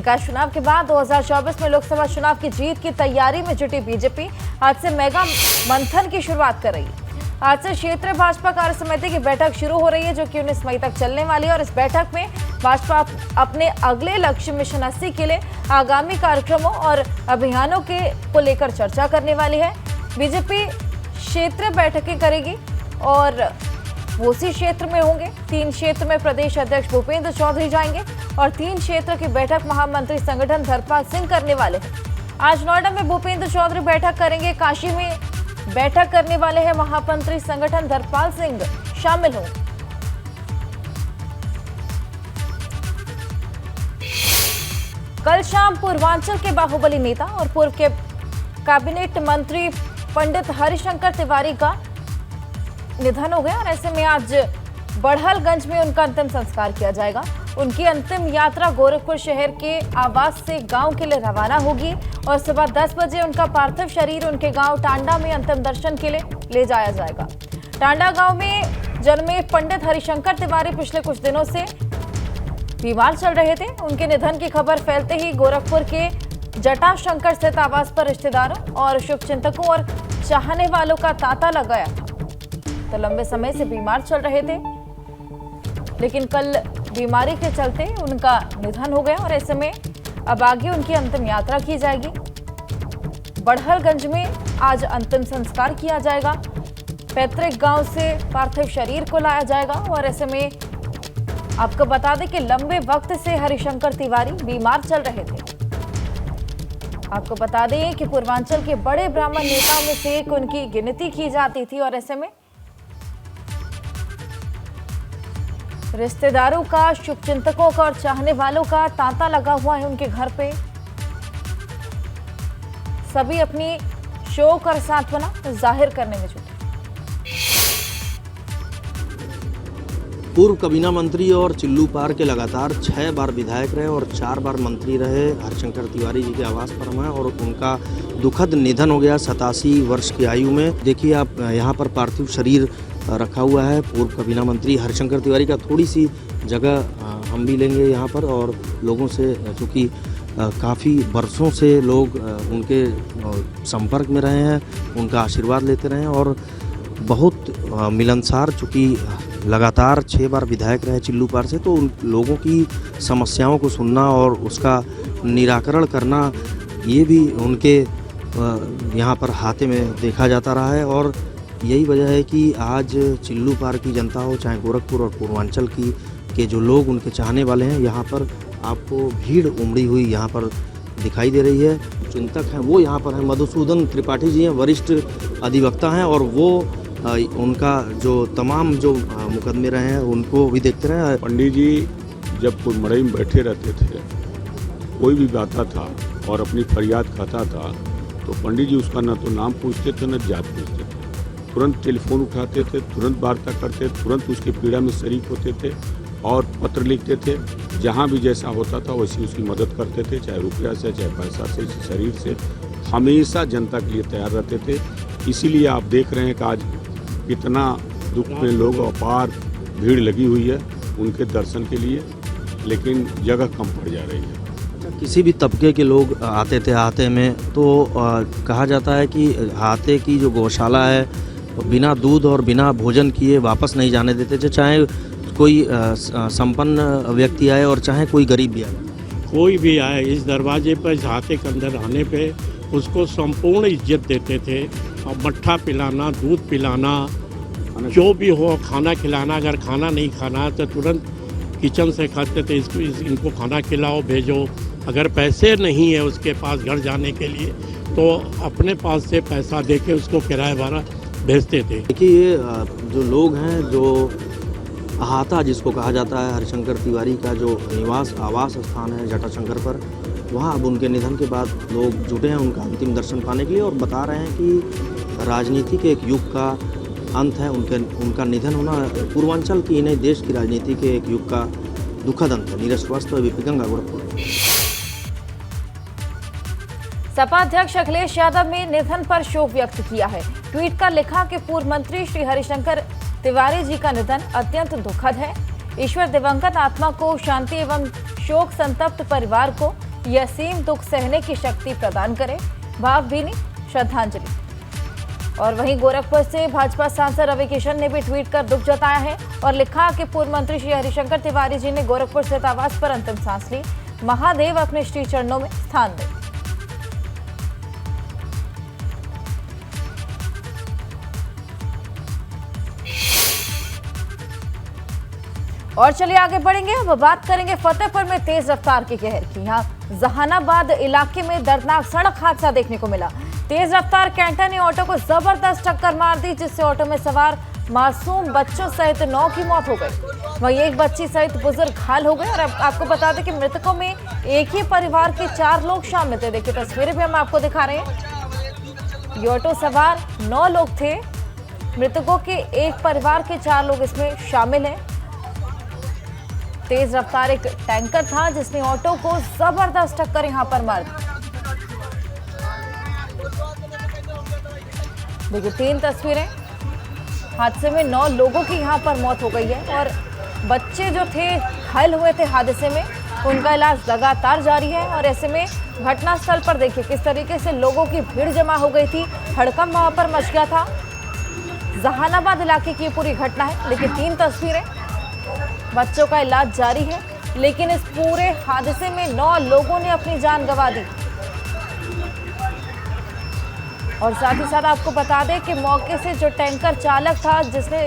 निकाय चुनाव के बाद 2024 में लोकसभा चुनाव की जीत की तैयारी में जुटी बीजेपी आज से मेगा मंथन की शुरुआत कर रही है। आज से क्षेत्रीय भाजपा कार्य समिति की बैठक शुरू हो रही है, जो कि 19 मई तक चलने वाली है। और इस बैठक में भाजपा अपने अगले लक्ष्य मिशन 80 के लिए आगामी कार्यक्रमों और अभियानों को लेकर चर्चा करने वाली है। बीजेपी क्षेत्रीय बैठकें करेगी और वो उसी क्षेत्र में होंगे। 3 क्षेत्र में प्रदेश अध्यक्ष भूपेंद्र चौधरी जाएंगे और 3 क्षेत्र की बैठक महामंत्री संगठन धर्मपाल सिंह करने वाले हैं। आज नोएडा में भूपेंद्र चौधरी बैठक करेंगे, काशी में बैठक करने वाले हैं महामंत्री संगठन धर्मपाल सिंह शामिल होंगे। कल शाम पूर्वांचल के बाहुबली नेता और पूर्व के कैबिनेट मंत्री पंडित हरिशंकर तिवारी का निधन हो गया और ऐसे में आज बढ़लगंज में उनका अंतिम संस्कार किया जाएगा। उनकी अंतिम यात्रा गोरखपुर शहर के आवास से गांव के लिए रवाना होगी और सुबह 10 बजे उनका पार्थिव शरीर उनके गांव टांडा में अंतिम दर्शन के लिए ले जाया जाएगा। टांडा गांव में जन्मे पंडित हरिशंकर तिवारी पिछले कुछ दिनों से बीमार चल रहे थे। उनके निधन की खबर फैलते ही गोरखपुर के जटाशंकर स्थित आवास पर रिश्तेदारों और शुभचिंतकों और चाहने वालों का तांता लग गया था। तो लंबे समय से बीमार चल रहे थे, लेकिन कल बीमारी के चलते उनका निधन हो गया और ऐसे में अब आगे उनकी अंतिम यात्रा की जाएगी। बढ़लगंज में आज अंतिम संस्कार किया जाएगा। पैतृक गांव से पार्थिव शरीर को लाया जाएगा और ऐसे में आपको बता दें कि लंबे वक्त से हरिशंकर तिवारी बीमार चल रहे थे। आपको बता दें कि पूर्वांचल के बड़े ब्राह्मण नेताओं में से एक उनकी गिनती की जाती थी और ऐसे में रिश्तेदारों का, शुभचिंतकों का और चाहने वालों का तांता लगा हुआ है उनके घर पे। सभी अपनी शोक और सांत्वना जाहिर करने में जुटे। पूर्व काबीना मंत्री और चिल्लू पार के लगातार 6 बार विधायक रहे और 4 बार मंत्री रहे हरिशंकर तिवारी जी के आवास पर हैं और उनका दुखद निधन हो गया 87 वर्ष की आयु में। देखिए आप यहाँ पर पार्थिव शरीर रखा हुआ है पूर्व काबीना मंत्री हरिशंकर तिवारी का। थोड़ी सी जगह हम भी लेंगे यहाँ पर और लोगों से, चूँकि काफ़ी वर्षों से लोग उनके संपर्क में रहे हैं, उनका आशीर्वाद लेते रहे हैं और बहुत मिलनसार, चूँकि लगातार 6 बार विधायक रहे चिल्लू पार से, तो उन लोगों की समस्याओं को सुनना और उसका निराकरण करना, ये भी उनके यहाँ पर हाथे में देखा जाता रहा है। और यही वजह है कि आज चिल्लू पार की जनता हो, चाहे गोरखपुर और पूर्वांचल के जो लोग उनके चाहने वाले हैं, यहाँ पर आपको भीड़ उमड़ी हुई यहाँ पर दिखाई दे रही है। चिंतक हैं वो यहाँ पर हैं, मधुसूदन त्रिपाठी जी हैं, वरिष्ठ अधिवक्ता हैं और वो उनका जो तमाम जो मुकदमे रहे हैं उनको भी देखते रहे। पंडित जी जब कोई मड़ई में बैठे रहते थे, कोई भी गाता था और अपनी फरियाद कहता था, तो पंडित जी उसका न तो नाम पूछते थे न जात पूछते थे। तुरंत टेलीफोन उठाते थे, तुरंत वार्ता करते, तुरंत उसके पीड़ा में शरीक होते थे और पत्र लिखते थे। जहाँ भी जैसा होता था वैसी उसकी मदद करते थे, चाहे रुपया से, चाहे पैसा से, शरीर से, हमेशा जनता के लिए तैयार रहते थे। इसीलिए आप देख रहे हैं कि आज कितना दुख में लोग अपार भीड़ लगी हुई है उनके दर्शन के लिए, लेकिन जगह कम पड़ जा रही है। किसी भी तबके के लोग आते थे हाथे में, तो कहा जाता है कि हाथे की जो गौशाला है बिना दूध और बिना भोजन किए वापस नहीं जाने देते थे, चाहे कोई संपन्न व्यक्ति आए और चाहे कोई गरीब भी आए। कोई भी आए इस दरवाजे पर, इस हाथे के अंदर आने पे उसको संपूर्ण इज्जत देते थे और मट्ठा पिलाना, दूध पिलाना, जो भी हो, खाना खिलाना। अगर खाना नहीं खाना तो तुरंत किचन से खाते थे, इनको खाना खिलाओ, भेजो। अगर पैसे नहीं है उसके पास घर जाने के लिए तो अपने पास से पैसा देके उसको किराया भाड़ा भेजते थे। देखिए ये जो लोग हैं, जो अहाता जिसको कहा जाता है, हरिशंकर तिवारी का जो निवास आवास स्थान है जटाशंकर पर, वहाँ अब उनके निधन के बाद लोग जुटे हैं उनका अंतिम दर्शन पाने के लिए और बता रहे हैं कि राजनीति के एक युग का अंत है उनका निधन होना। पूर्वांचल की नहीं, देश की राजनीति के एक युग का दुखद अंत है। नीरज श्रीवास्तव, एबीपी गंगा, गोरखपुर। सपा अध्यक्ष अखिलेश यादव ने निधन पर शोक व्यक्त किया है। ट्वीट कर लिखा कि पूर्व मंत्री श्री हरिशंकर तिवारी जी का निधन अत्यंत दुखद है। ईश्वर दिवंगत आत्मा को शांति एवं शोक संतप्त परिवार को ये असीम दुख सहने की शक्ति प्रदान करे। भावभीनी श्रद्धांजलि। और वहीं गोरखपुर से भाजपा सांसद रवि किशन ने भी ट्वीट कर दुख जताया है और लिखा कि पूर्व मंत्री श्री हरिशंकर तिवारी जी ने गोरखपुर स्थित आवास पर अंतिम सांस ली। महादेव अपने श्री चरणों में स्थान दे। और चलिए आगे बढ़ेंगे। अब बात करेंगे फतेहपुर में तेज रफ्तार के कहर की। यहाँ जहानाबाद इलाके में दर्दनाक सड़क हादसा देखने को मिला। तेज रफ्तार कैंटर ने ऑटो को जबरदस्त टक्कर मार दी, जिससे ऑटो में सवार मासूम बच्चों सहित 9 की मौत हो गई। वहीं एक बच्ची सहित बुजुर्ग घायल हो गए। और अब आपको बता दें कि मृतकों में एक ही परिवार के 4 लोग शामिल थे। देखिए तस्वीरें भी हम आपको दिखा रहे हैं। ये ऑटो सवार 9 लोग थे। मृतकों के एक परिवार के 4 लोग इसमें शामिल हैं। तेज रफ्तार एक टैंकर था जिसने ऑटो को जबरदस्त टक्कर यहां पर मार दी। देखिए 3 तस्वीरें। हादसे में 9 लोगों की यहां पर मौत हो गई है और बच्चे जो थे घायल हुए थे हादसे में, उनका इलाज लगातार जारी है। और ऐसे में घटनास्थल पर देखिए किस तरीके से लोगों की भीड़ जमा हो गई थी। हड़कंप वहां पर मच गया था। जहानाबाद इलाके की पूरी घटना है। देखिए 3 तस्वीरें। बच्चों का इलाज जारी है, लेकिन इस पूरे हादसे में 9 लोगों ने अपनी जान गंवा दी। और साथ ही साथ आपको बता दें कि मौके से जो टैंकर चालक था जिसने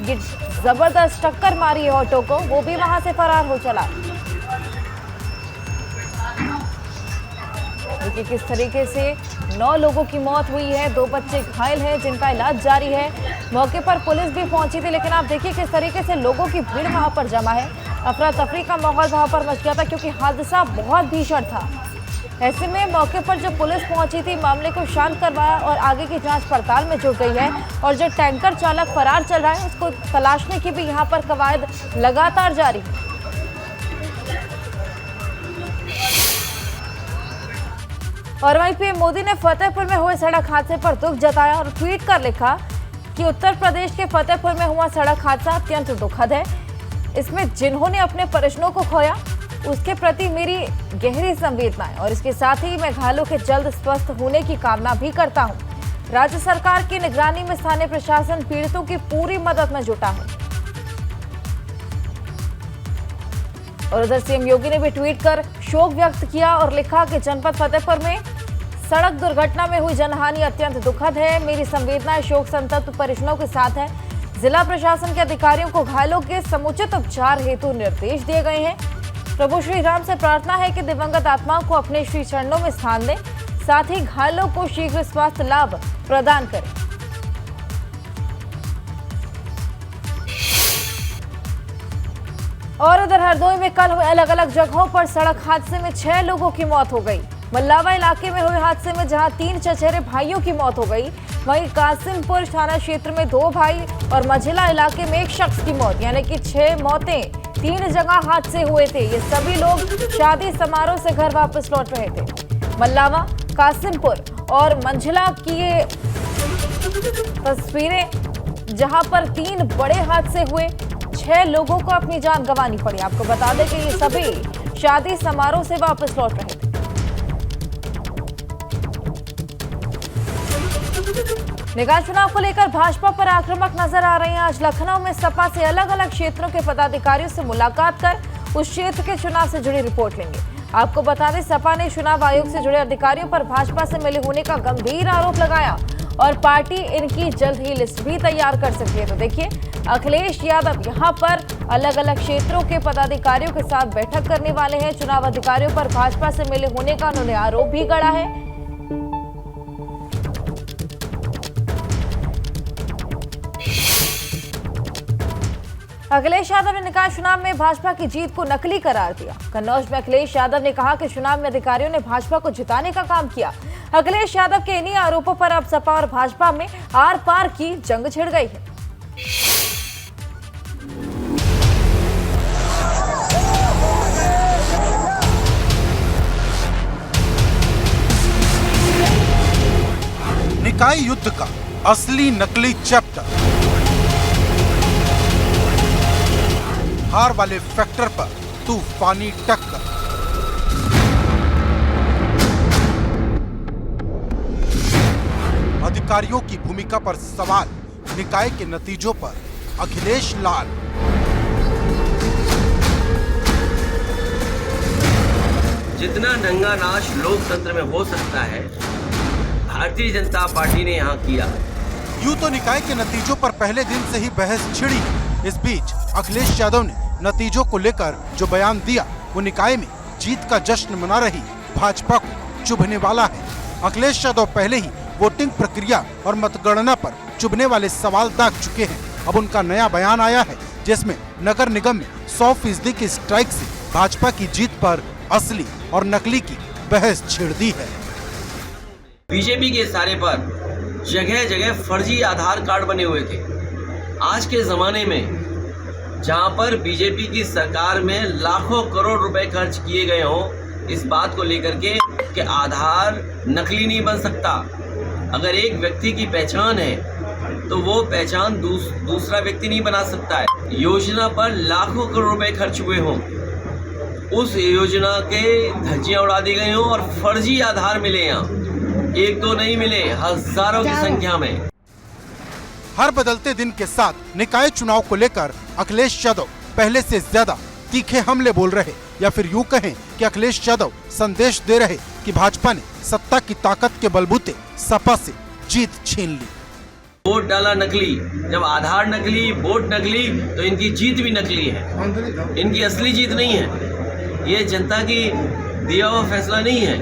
ये जबरदस्त टक्कर मारी है ऑटो को, वो भी वहां से फरार हो चला। देखिए किस तरीके से 9 लोगों की मौत हुई है, 2 बच्चे घायल हैं जिनका इलाज जारी है। मौके पर पुलिस भी पहुंची थी, लेकिन आप देखिए किस तरीके से लोगों की भीड़ वहां पर जमा है। अफरा तफरी का माहौल वहां पर मच गया था क्योंकि हादसा बहुत भीषण था। ऐसे में मौके पर जब पुलिस पहुंची थी, मामले को शांत करवाया और आगे की जांच पड़ताल में जुट गई है। और जो टैंकर चालक फरार चल रहा है उसको तलाशने की भी यहाँ पर कवायद लगातार जारी है। और वहीं पीएम मोदी ने फतेहपुर में हुए सड़क हादसे पर दुख जताया और ट्वीट कर लिखा कि उत्तर प्रदेश के फतेहपुर में हुआ सड़क हादसा अत्यंत दुखद है। इसमें जिन्होंने अपने परिजनों को खोया उसके प्रति मेरी गहरी संवेदनाएं, और इसके साथ ही मैं घायलों के जल्द स्वस्थ होने की कामना भी करता हूं। राज्य सरकार की निगरानी में स्थानीय प्रशासन पीड़ितों की पूरी मदद में जुटा है। और उधर सीएम योगी ने भी ट्वीट कर शोक व्यक्त किया और लिखा कि जनपद फतेहपुर में सड़क दुर्घटना में हुई जनहानि अत्यंत दुखद है। मेरी संवेदनाएं शोक संतप्त परिजनों के साथ है। जिला प्रशासन के अधिकारियों को घायलों के समुचित उपचार हेतु निर्देश दिए गए हैं। प्रभु श्री राम से प्रार्थना है कि दिवंगत आत्माओं को अपने श्री चरणों में स्थान दें, साथ ही घायलों को शीघ्र स्वास्थ्य लाभ प्रदान करें। और उधर हरदोई में कल हुए अलग अलग जगहों पर सड़क हादसे में 6 लोगों की मौत हो गई। मल्लावा इलाके में हुए हादसे में जहां 3 चचेरे भाइयों की मौत हो गई, वहीं कासिमपुर थाना क्षेत्र में 2 भाई और मझिला इलाके में 1 शख्स की मौत, यानी कि 6 मौतें 3 जगह हादसे हुए थे। ये सभी लोग शादी समारोह से घर वापस लौट रहे थे। मल्लावा, कासिमपुर और मंझिला की ये तस्वीरें जहां पर 3 बड़े हादसे हुए, 6 लोगों को अपनी जान गंवानी पड़ी। आपको बता दें कि ये सभी शादी समारोह से वापस लौट रहे थे। निकाय चुनाव को लेकर भाजपा पर आक्रामक नजर आ रहे हैं। आज लखनऊ में सपा से अलग अलग क्षेत्रों के पदाधिकारियों से मुलाकात कर उस क्षेत्र के चुनाव से जुड़ी रिपोर्ट लेंगे। आपको बता दें सपा ने चुनाव आयोग से जुड़े अधिकारियों पर भाजपा से मिले होने का गंभीर आरोप लगाया और पार्टी इनकी जल्द ही लिस्ट भी तैयार कर सकती है। तो देखिए अखिलेश यादव यहां पर अलग अलग क्षेत्रों के पदाधिकारियों के साथ बैठक करने वाले हैं। चुनाव अधिकारियों पर भाजपा से मिले होने का उन्होंने आरोप भी गढ़ा है। अखिलेश यादव ने निकाय चुनाव में भाजपा की जीत को नकली करार दिया। कन्नौज में अखिलेश यादव ने कहा कि चुनाव में अधिकारियों ने भाजपा को जिताने का काम किया। अखिलेश यादव के इन्हीं आरोपों पर अब सपा और भाजपा में आर पार की जंग छिड़ गई है। निकाय युद्ध का असली नकली चैप्टर हार वाले फैक्टर पर तूफानी टक्कर। अधिकारियों की भूमिका पर सवाल, निकाय के नतीजों पर अखिलेश लाल। जितना नंगा नाच लोकतंत्र में हो सकता है, भारतीय जनता पार्टी ने यहाँ किया। यूं तो निकाय के नतीजों पर पहले दिन से ही बहस छिड़ी है। इस बीच अखिलेश यादव ने नतीजों को लेकर जो बयान दिया वो निकाय में जीत का जश्न मना रही भाजपा को चुभने वाला है। अखिलेश यादव पहले ही वोटिंग प्रक्रिया और मतगणना पर चुभने वाले सवाल दाग चुके हैं। अब उनका नया बयान आया है जिसमें नगर निगम में 100% की स्ट्राइक से भाजपा की जीत पर असली और नकली की बहस छिड़ दी है। बीजेपी के इशारे पर जगह जगह फर्जी आधार कार्ड बने हुए थे। आज के जमाने में जहां पर बीजेपी की सरकार में लाखों करोड़ रुपए खर्च किए गए हों, इस बात को लेकर के कि आधार नकली नहीं बन सकता। अगर एक व्यक्ति की पहचान है तो वो पहचान दूसरा व्यक्ति नहीं बना सकता है। योजना पर लाखों करोड़ रुपए खर्च हुए हों, उस योजना के धज्जियां उड़ा दी गई हों और फर्जी आधार मिले, यहाँ एक दो नहीं मिले, हजारों की संख्या में। हर बदलते दिन के साथ निकाय चुनाव को लेकर अखिलेश यादव पहले से ज्यादा तीखे हमले बोल रहे, या फिर यूं कहें कि अखिलेश यादव संदेश दे रहे कि भाजपा ने सत्ता की ताकत के बलबूते सपा से जीत छीन ली। वोट डाला नकली, जब आधार नकली, वोट नकली, तो इनकी जीत भी नकली है। इनकी असली जीत नहीं है, ये जनता की दिया हुआ फैसला नहीं है।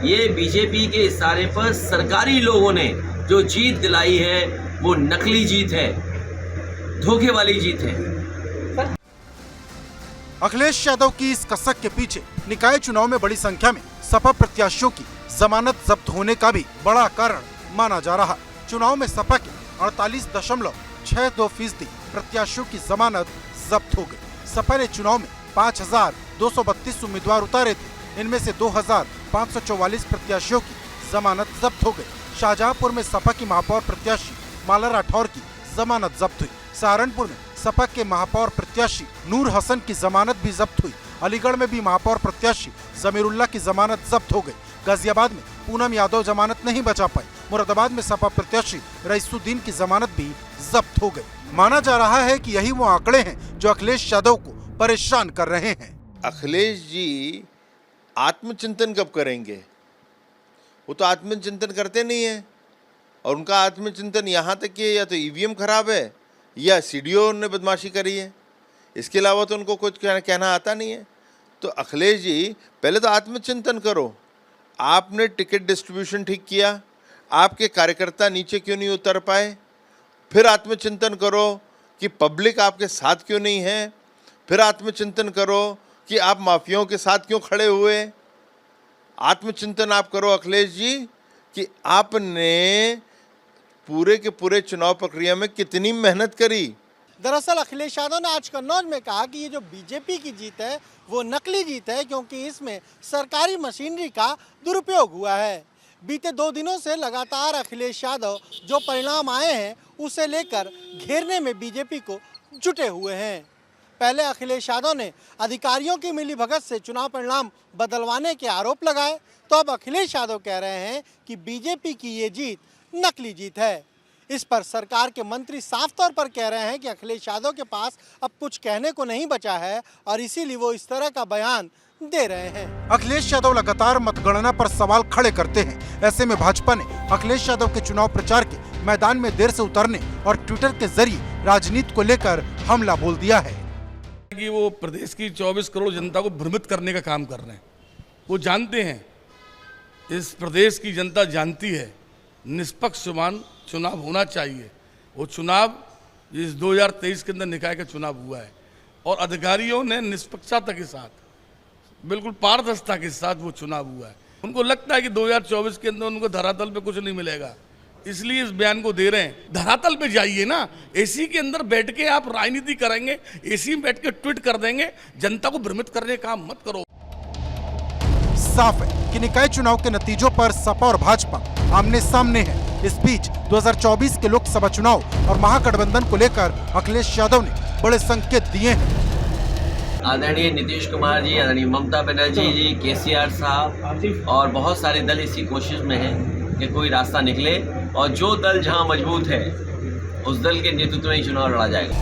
ये बीजेपी के इशारे पर सरकारी लोगों ने जो जीत दिलाई है वो नकली जीत है, धोखे वाली जीत है। अखिलेश यादव की इस कसक के पीछे निकाय चुनाव में बड़ी संख्या में सपा प्रत्याशियों की जमानत जब्त होने का भी बड़ा कारण माना जा रहा। चुनाव में सपा के 48.62% प्रत्याशियों की जमानत जब्त हो गई। सपा ने चुनाव में 5,232 उम्मीदवार उतारे थे, इनमें से 2,544 प्रत्याशियों की जमानत जब्त हो गई। शाहजहांपुर में सपा की महापौर प्रत्याशी माला राठौर की जमानत जब्त हुई। सहारनपुर में सपा के महापौर प्रत्याशी नूर हसन की जमानत भी जब्त हुई। अलीगढ़ में भी महापौर प्रत्याशी जमीरुल्लाह की जमानत जब्त हो गई। गाजियाबाद में पूनम यादव जमानत नहीं बचा पाई। मुरादाबाद में सपा प्रत्याशी रईसुद्दीन की जमानत भी जब्त हो गई। माना जा रहा है कि यही वो आंकड़े हैं जो अखिलेश यादव को परेशान कर रहे हैं। अखिलेश जी आत्मचिंतन कब करेंगे? वो तो आत्मचिंतन करते नहीं है, और उनका आत्मचिंतन यहाँ तक कि या तो ईवीएम खराब है या सीडीओ ने बदमाशी करी है, इसके अलावा तो उनको कुछ कहना आता नहीं है। तो अखिलेश जी पहले तो आत्मचिंतन करो। आपने टिकट डिस्ट्रीब्यूशन ठीक किया, आपके कार्यकर्ता नीचे क्यों नहीं उतर पाए? फिर आत्मचिंतन करो कि पब्लिक आपके साथ क्यों नहीं है। फिर आत्मचिंतन करो कि आप माफियाओं के साथ क्यों खड़े हुए। आत्मचिंतन आप करो अखिलेश जी कि आपने पूरे के पूरे चुनाव प्रक्रिया में कितनी मेहनत करी। दरअसल अखिलेश यादव ने आज कन्नौज में कहा कि ये जो बीजेपी की जीत है वो नकली जीत है, क्योंकि इसमें सरकारी मशीनरी का दुरुपयोग हुआ है। बीते 2 दिनों से लगातार अखिलेश यादव जो परिणाम आए हैं उसे लेकर घेरने में बीजेपी को जुटे हुए हैं। पहले अखिलेश यादव ने अधिकारियों की मिलीभगत से चुनाव परिणाम बदलवाने के आरोप लगाए, तो अब अखिलेश यादव कह रहे हैं कि बीजेपी की ये जीत नकली जीत है। इस पर सरकार के मंत्री साफ तौर पर कह रहे हैं कि अखिलेश यादव के पास अब कुछ कहने को नहीं बचा है और इसीलिए वो इस तरह का बयान दे रहे हैं। अखिलेश यादव लगातार मतगणना पर सवाल खड़े करते हैं। ऐसे में भाजपा ने अखिलेश यादव के चुनाव प्रचार के मैदान में देर से उतरने और ट्विटर के जरिए राजनीति को लेकर हमला बोल दिया है कि वो प्रदेश की 24 करोड़ जनता को भ्रमित करने का काम कर रहे हैं। वो जानते हैं, इस प्रदेश की जनता जानती है निष्पक्ष समान चुनाव होना चाहिए। वो चुनाव इस 2023 के अंदर निकाय का चुनाव हुआ है और अधिकारियों ने निष्पक्षता के साथ, बिल्कुल पारदर्शिता के साथ वो चुनाव हुआ है। उनको लगता है कि 2024 के अंदर उनको धरातल पे कुछ नहीं मिलेगा, इसलिए इस बयान को दे रहे हैं। धरातल पे जाइए ना, एसी के अंदर बैठ के आप राजनीति करेंगे, एसी में बैठ के ट्वीट कर देंगे, जनता को भ्रमित करने का काम मत करो। साफ है कि निकाय चुनाव के नतीजों पर सपा और भाजपा आमने सामने है। इस बीच 2024 के लोकसभा चुनाव और महागठबंधन को लेकर अखिलेश यादव ने बड़े संकेत दिए हैं। आदरणीय नीतीश कुमार जी, आदरणीय ममता बनर्जी जी, केसीआर साहब और बहुत सारे दल इसी कोशिश में हैं कि कोई रास्ता निकले और जो दल जहां मजबूत है उस दल के नेतृत्व में ही चुनाव लड़ा जाएगा।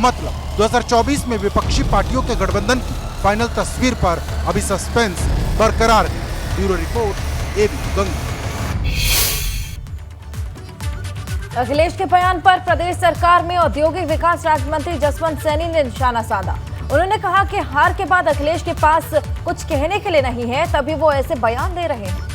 मतलब 2024 में विपक्षी पार्टियों के गठबंधन की फाइनल तस्वीर पर अभी सस्पेंस बरकरार है। Bureau report, ABP Ganga. Akhilesh के बयान पर प्रदेश सरकार में औद्योगिक विकास राज्य मंत्री जसवंत सैनी ने निशाना साधा। उन्होंने कहा कि हार के बाद अखिलेश के पास कुछ कहने के लिए नहीं है, तभी वो ऐसे बयान दे रहे हैं।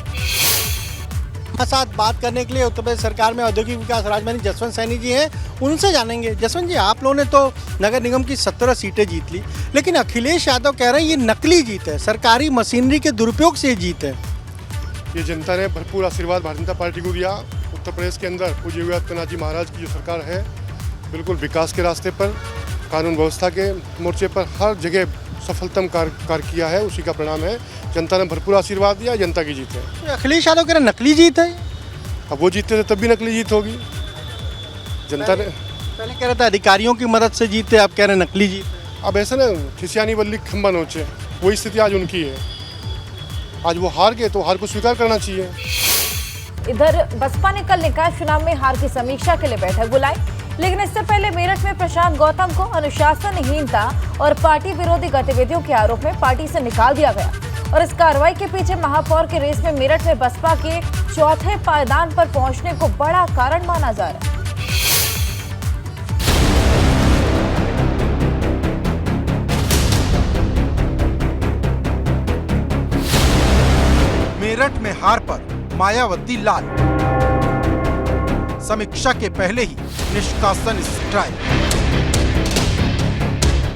हमारे साथ बात करने के लिए उत्तर प्रदेश सरकार में औद्योगिक विकास राज्य मंत्री जसवंत सैनी जी हैं, उनसे जानेंगे। जसवंत जी, आप लोगों ने तो नगर निगम की 17 सीटें जीत ली, लेकिन अखिलेश यादव कह रहे हैं ये नकली जीत है, सरकारी मशीनरी के दुरुपयोग से जीत है। ये जनता ने भरपूर आशीर्वाद भारतीय जनता पार्टी को दिया। उत्तर प्रदेश के अंदर पूज्य योगी आदित्यनाथ महाराज की जो सरकार है, बिल्कुल विकास के रास्ते पर, कानून व्यवस्था के मोर्चे पर हर जगह सफलतम कार्य किया है। उसी का परिणाम है, जनता ने भरपूर आशीर्वाद दिया, जनता की जीत है। अखिलेश यादव कह रहे नकली जीत है। अब वो जीतते थे तब भी नकली जीत होगी। जनता ने पहले कह रहे थे अधिकारियों की मदद से जीते, अब कह रहे नकली जीत। अब ऐसे ना खिसियानी बल्ली खंबा नोचे, वही स्थिति आज उनकी है। आज वो हार गए तो हार को स्वीकार करना चाहिए। इधर बसपा ने कल निकाय चुनाव में हार की समीक्षा के लिए बैठक बुलाई, लेकिन इससे पहले मेरठ में प्रशांत गौतम को अनुशासनहीनता और पार्टी विरोधी गतिविधियों के आरोप में पार्टी से निकाल दिया गया। और इस कार्रवाई के पीछे महापौर के रेस में मेरठ में बसपा के चौथे पायदान पर पहुंचने को बड़ा कारण माना जा रहा है। मेरठ में हार पर मायावती लाल, समीक्षा के पहले ही निष्कासन स्ट्राइक।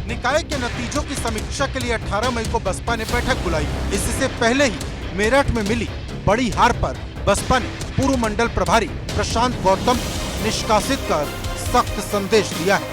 निकाय के नतीजों की समीक्षा के लिए 18 मई को बसपा ने बैठक बुलाई। इससे पहले ही मेरठ में मिली बड़ी हार पर बसपा ने पूर्व मंडल प्रभारी प्रशांत गौतम निष्कासित कर सख्त संदेश दिया है।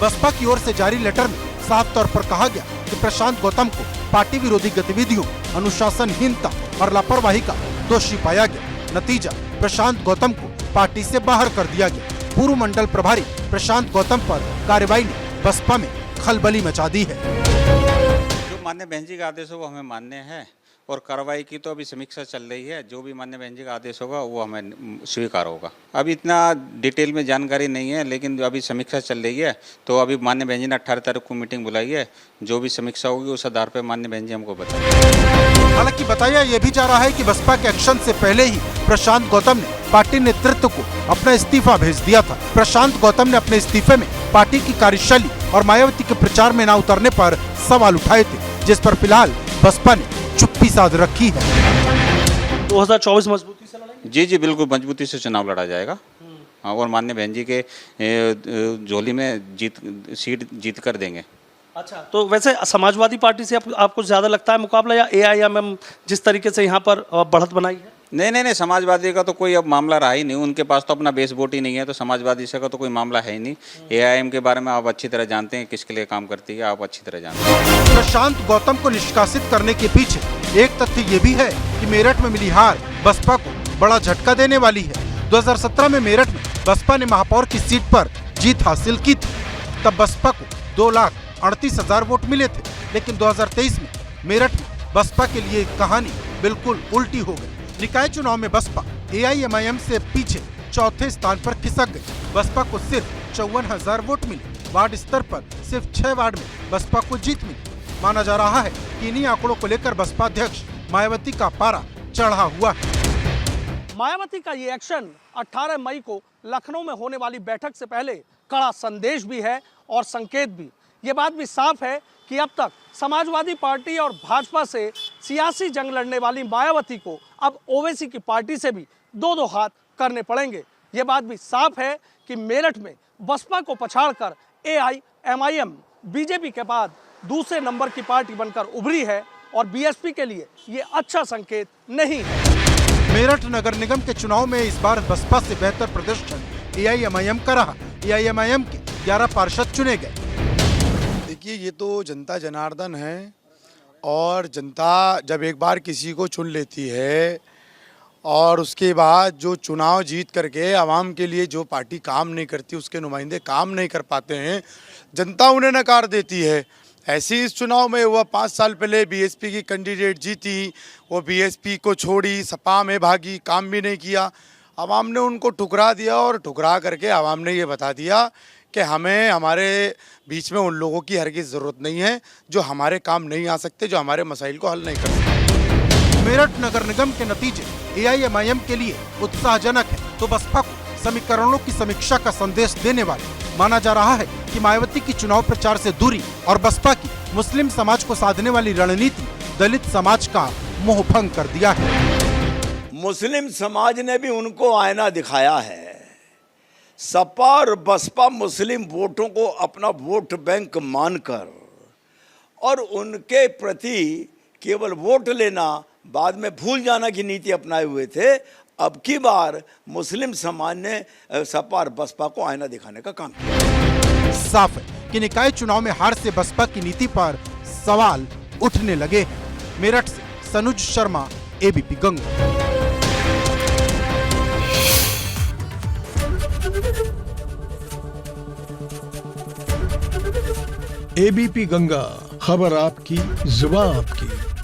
बसपा की ओर से जारी लेटर में साफ तौर पर कहा गया कि प्रशांत गौतम को पार्टी विरोधी गतिविधियों, अनुशासनहीनता और लापरवाही का दोषी पाया गया। नतीजा, प्रशांत गौतम को पार्टी से बाहर कर दिया गया। पूर्व मंडल प्रभारी प्रशांत गौतम पर कार्रवाई ने बसपा में खलबली मचा दी है। जो माननीय बहन जी का आदेश होगा हमें मान्य है, और कार्रवाई की तो अभी समीक्षा चल रही है। जो भी माननीय बहन जी का आदेश होगा वो हमें स्वीकार होगा। अभी इतना डिटेल में जानकारी नहीं है, लेकिन अभी समीक्षा चल रही है, तो अभी माननीय बहन जी ने 18 तारीख को मीटिंग बुलाई है। जो भी समीक्षा होगी उस आधार पर माननीय बहन जी हमको बताएंगे। हालांकि बताया यह भी जा रहा है कि बसपा के एक्शन से पहले ही प्रशांत गौतम ने पार्टी नेतृत्व को अपना इस्तीफा भेज दिया था। प्रशांत गौतम ने अपने इस्तीफे में पार्टी की कार्यशैली और मायावती के प्रचार में न उतरने पर सवाल उठाए थे, जिस पर फिलहाल बसपा ने चुप्पी साध रखी है। 2024 मजबूती से लड़ाएंगे? जी बिल्कुल मजबूती से चुनाव लड़ा जाएगा, और माननीय बहन जी के झोली में सीट जीत कर देंगे। अच्छा, तो वैसे समाजवादी पार्टी से आपको ज्यादा लगता है मुकाबला, या एआईएमएम जिस तरीके से यहाँ पर बढ़त बनाई है? नहीं, समाजवादी का तो कोई अब मामला रहा ही नहीं। उनके पास तो अपना बेस वोट ही नहीं है, तो समाजवादी से का तो कोई मामला है ही नहीं। एआईएम के बारे में आप अच्छी तरह जानते हैं, किसके लिए काम करती है, आप अच्छी तरह जानते हैं। प्रशांत गौतम को निष्कासित करने के पीछे एक तथ्य ये भी है कि मेरठ में मिली हार बसपा को बड़ा झटका देने वाली है। 2017 में मेरठ में बसपा ने महापौर की सीट पर जीत हासिल की थी। तब बसपा को 2,38,000 वोट मिले थे, लेकिन 2023 में मेरठ में बसपा के लिए कहानी बिल्कुल उल्टी हो गई। निकाय चुनाव में बसपा एआईएमआईएम से पीछे चौथे स्थान पर खिसक गई। बसपा को सिर्फ 54,000 वोट मिले। वार्ड स्तर पर सिर्फ 6 वार्ड में बसपा को जीत मिली। माना जा रहा है कि इन्हीं आंकड़ों को लेकर बसपा अध्यक्ष मायावती का पारा चढ़ा हुआ है। मायावती का ये एक्शन 18 मई को लखनऊ में होने वाली बैठक से पहले कड़ा संदेश भी है और संकेत भी। ये बात भी साफ है कि अब तक समाजवादी पार्टी और भाजपा से सियासी जंग लड़ने वाली मायावती को अब ओवैसी की पार्टी से भी दो हाथ करने पड़ेंगे। ये बात भी साफ है कि मेरठ में बसपा को पछाड़कर एआईएमआईएम बीजेपी के बाद दूसरे नंबर की पार्टी बनकर उभरी है, और बीएसपी के लिए ये अच्छा संकेत नहीं है। मेरठ नगर निगम के चुनाव में इस बार बसपा से बेहतर प्रदर्शन एआईएमआईएम का रहा। एआईएमआईएम के 11 पार्षद चुने गए। देखिए, ये तो जनता जनार्दन है, और जनता जब एक बार किसी को चुन लेती है और उसके बाद जो चुनाव जीत करके आवाम के लिए जो पार्टी काम नहीं करती, उसके नुमाइंदे काम नहीं कर पाते हैं, जनता उन्हें नकार देती है। ऐसे इस चुनाव में हुआ। 5 साल पहले बीएसपी की कैंडिडेट जीती, वो बीएसपी को छोड़ी, सपा में भागी, काम भी नहीं किया। आवाम ने उनको ठुकरा दिया और ठुकरा करके आवाम ने ये बता दिया कि हमें हमारे बीच में उन लोगों की हरगिज़ ज़रूरत नहीं है जो हमारे काम नहीं आ सकते, जो हमारे मसाइल को हल नहीं कर सकते। मेरठ नगर निगम के नतीजे एआईएमआईएम के लिए उत्साहजनक है, तो बसपा को समीकरणों की समीक्षा का संदेश देने वाले माना जा रहा है कि मायावती की चुनाव प्रचार से दूरी और बसपा की मुस्लिम समाज को साधने वाली रणनीति दलित समाज का मोह भंग कर दिया है। मुस्लिम समाज ने भी उनको आईना दिखाया है। सपा और बसपा मुस्लिम वोटों को अपना वोट बैंक मानकर और उनके प्रति केवल वोट लेना, बाद में भूल जाना की नीति अपनाए हुए थे। अब की बार मुस्लिम समाज ने सपा और बसपा को आईना दिखाने का काम किया। साफ है कि निकाय चुनाव में हार से बसपा की नीति पर सवाल उठने लगे हैं। मेरठ से सनुज शर्मा, एबीपी गंगा। एबीपी गंगा, खबर आपकी, जुबान आपकी।